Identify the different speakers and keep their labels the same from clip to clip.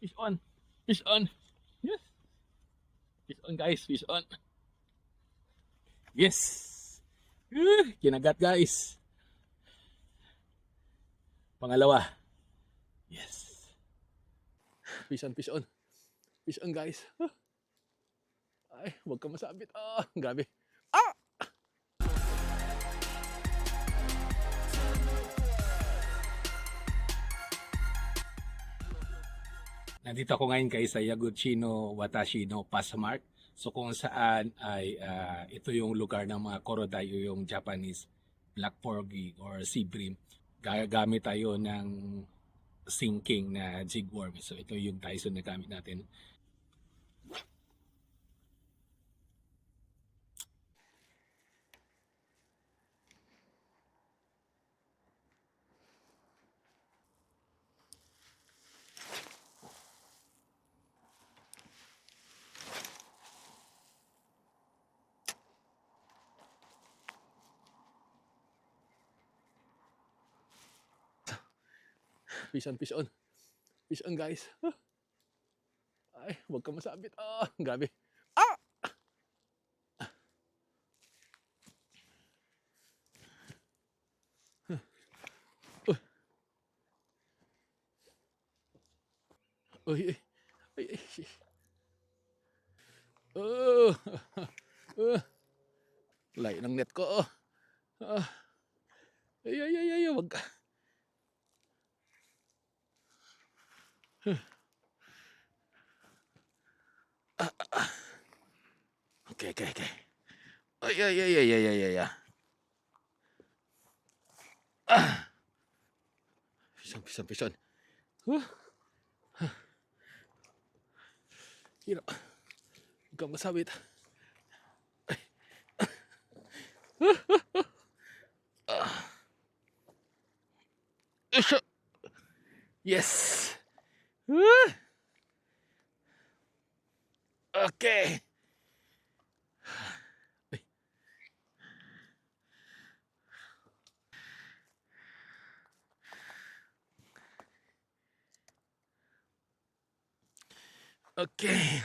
Speaker 1: Fish on. Fish on. Yes. Fish on guys. Fish on. Yes. Kinagat guys. Pangalawa. Yes. Fish on. Fish on. Fish on guys. Ay, huwag ka masabit. Gabi. Ah! Nandito ako ngayon kay sa Yaguchino Watashino Passmark. So kung saan ay ito yung lugar ng mga korodai o yung Japanese black porgy or sea bream. Gagamit tayo ng sinking na jig worm. So ito yung Tyson na gamit natin. Fish on, fish on. Fish on guys. Ay, huwag ka masabit. Gabi. Ah! Uy, uy, uy. Oh, lay ng net ko. Ay, ay, ay, ay, wag ka. Okay, okay, okay. Ay, ay, ay, ay, ay, ay, ay. Pisang, pisang, pisang. Hirap. Huwag kang masabit. Yes. Okay. Okay.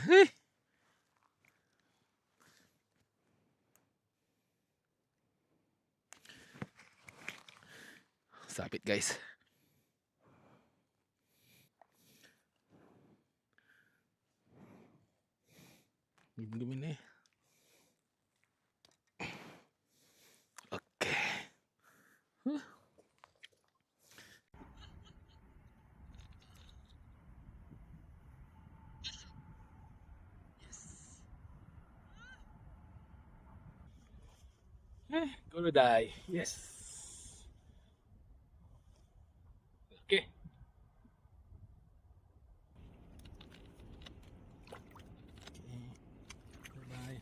Speaker 1: Sapit guys. Dumi na eh. Okay. Korodai. Yes. Okay. Korodai.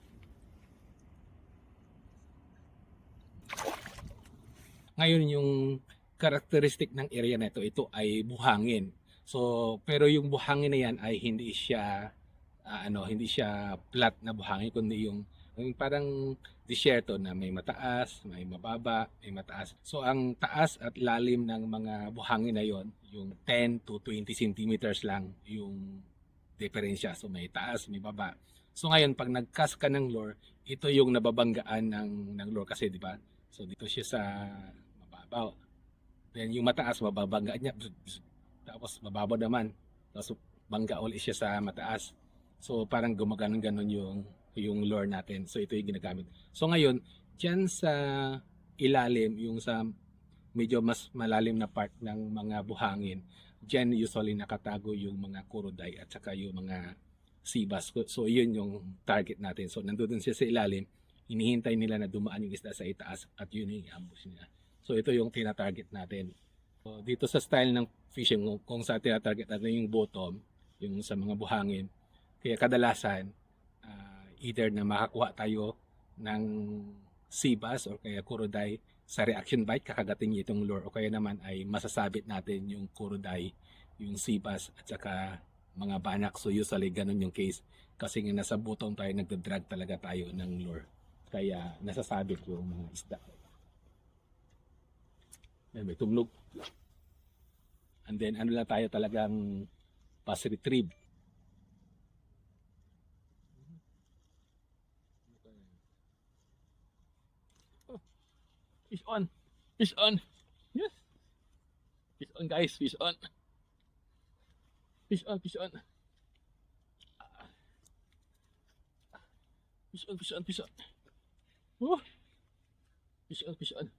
Speaker 1: Ngayon yung characteristic ng area na ito ay buhangin. So, pero yung buhangin na yan ay hindi siya hindi siya flat na buhangin kundi yung parang disyerto na may mataas, may mababa, may mataas. So ang taas at lalim ng mga buhangin na yon, yung 10 to 20 centimeters lang yung diferensya. So may taas, may baba. So ngayon pag nag-cast ka ng lure, ito yung nababanggaan ng lure kasi di ba? So dito siya sa mababaw. Then yung mataas mababangga niya. Tapos mababaw naman. Tapos bangga ulit siya sa mataas. So parang gumaganon-ganon yung lure natin. So ito yung ginagamit. So ngayon, diyan sa ilalim, yung sa medyo mas malalim na part ng mga buhangin, diyan usually nakatago yung mga kuroday at saka yung mga sea bass. So yun yung target natin. So nandoon siya sa ilalim, hinihintay nila na dumaan yung isda sa itaas at yun yung i-ambush nila. So ito yung tina-target natin. So, dito sa style ng fishing, kung sa tina-target natin yung bottom, yung sa mga buhangin, kaya kadalasan, either na makakuha tayo ng sea bass or kaya kuroday sa reaction bite, kakagatin niya itong lure o kaya naman ay masasabit natin yung kuroday, yung sea bass at saka mga banak. So usually ganun yung case kasi nga nasa bottom tayo, nagdadrag talaga tayo ng lure. Kaya nasasabit yung mga isda. May tumlog. And then ano lang tayo talagang Pass retrieve. Oh, fish on. Fish on. Yes. Fish on guys, fish on. Fish on, fish on. Fish on, fish on, fish on. Oh. Fish on, fish on.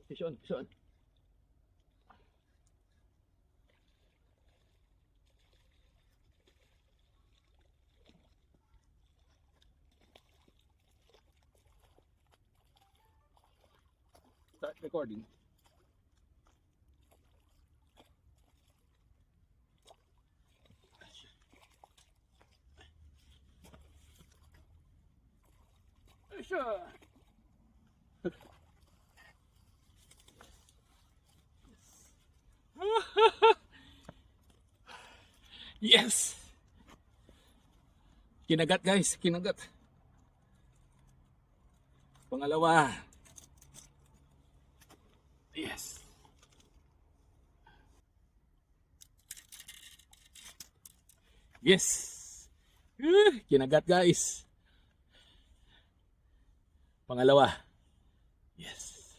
Speaker 1: Fish on, fish on. Start recording. Sure. Yes. Kinagat guys, kinagat. Pangalawa. Yes. Yes. Kinagat guys. Pangalawa. Yes.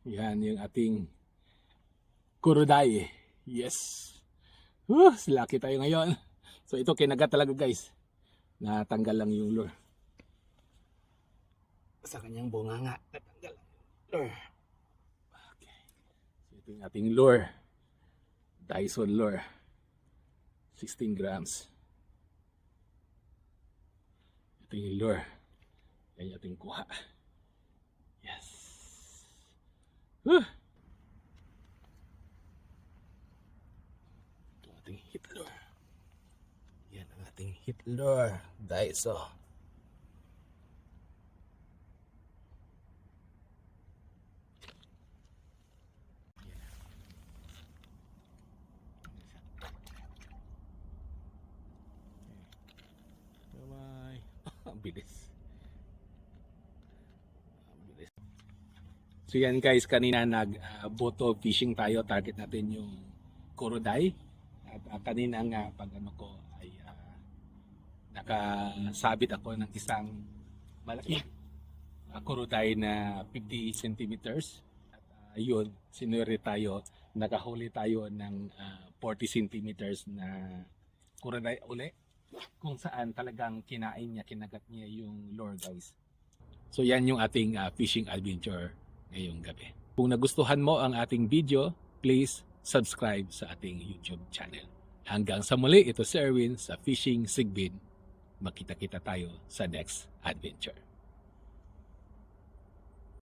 Speaker 1: Yan yung ating kuroday. Yes. Laki tayo ngayon. So ito kinagat talaga guys. Natanggal lang yung lure. Sa kanyang bunganga. Natanggal lang yung lure. Okay. So ito yung ating lure. Dyson lure. 16 grams. Ito yung lure. Yan yung ating kuha. Yes. Ito ang ating hit lure. Yan ang ating hit lure. Dyson. Ang bilis. So yan guys, kanina nag-boto fishing tayo. Target natin yung kuroday. At kanina nga pag ano ko ay nakasabit ako ng isang malaking kuroday na 50 centimeters. At yun, sinuri tayo. Nakahuli tayo ng 40 centimeters na kuroday uli. Kung saan talagang kinain niya, kinagat niya yung lure guys. So yan yung ating fishing adventure ngayong gabi. Kung nagustuhan mo ang ating video, please subscribe sa ating YouTube channel. Hanggang sa muli, ito si Erwin sa Fishing Sigbin. Makita-kita tayo sa next adventure.